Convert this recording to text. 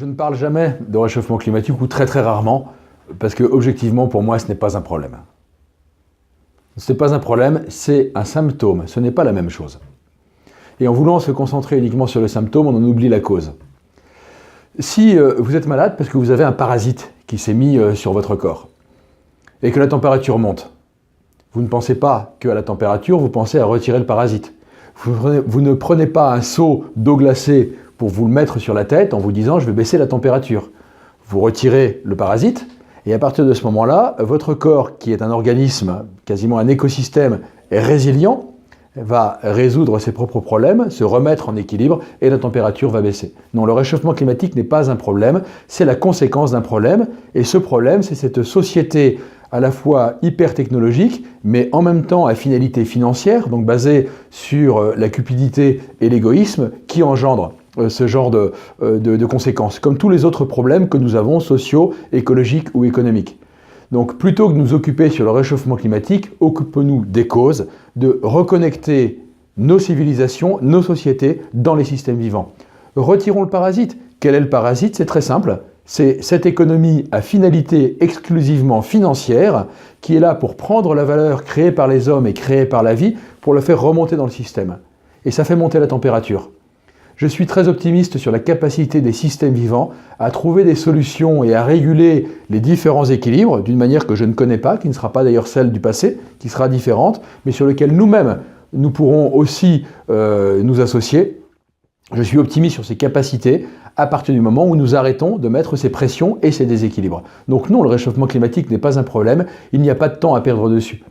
Je ne parle jamais de réchauffement climatique ou très rarement parce que objectivement pour moi ce n'est pas un problème. Ce n'est pas un problème, c'est un symptôme, ce n'est pas la même chose. Et en voulant se concentrer uniquement sur le symptôme, on en oublie la cause. Si vous êtes malade parce que vous avez un parasite qui s'est mis sur votre corps et que la température monte, vous ne pensez pas qu'à la température, vous pensez à retirer le parasite. Vous ne prenez pas un seau d'eau glacée pour vous le mettre sur la tête en vous disant « je vais baisser la température ». Vous retirez le parasite et à partir de ce moment-là, votre corps, qui est un organisme, quasiment un écosystème résilient, va résoudre ses propres problèmes, se remettre en équilibre et la température va baisser. Non, le réchauffement climatique n'est pas un problème, c'est la conséquence d'un problème et ce problème, c'est cette société à la fois hyper technologique, mais en même temps à finalité financière, donc basée sur la cupidité et l'égoïsme, qui engendre ce genre de conséquences, comme tous les autres problèmes que nous avons, sociaux, écologiques ou économiques. Donc plutôt que de nous occuper sur le réchauffement climatique, occupons-nous des causes, de reconnecter nos civilisations, nos sociétés dans les systèmes vivants. Retirons le parasite. Quel est le parasite? C'est très simple. C'est cette économie à finalité exclusivement financière qui est là pour prendre la valeur créée par les hommes et créée par la vie pour le faire remonter dans le système. Et ça fait monter la température. Je suis très optimiste sur la capacité des systèmes vivants à trouver des solutions et à réguler les différents équilibres d'une manière que je ne connais pas, qui ne sera pas d'ailleurs celle du passé, qui sera différente, mais sur lequel nous-mêmes, nous pourrons aussi nous associer. Je suis optimiste sur ces capacités à partir du moment où nous arrêtons de mettre ces pressions et ces déséquilibres. Donc non, le réchauffement climatique n'est pas un problème, il n'y a pas de temps à perdre dessus.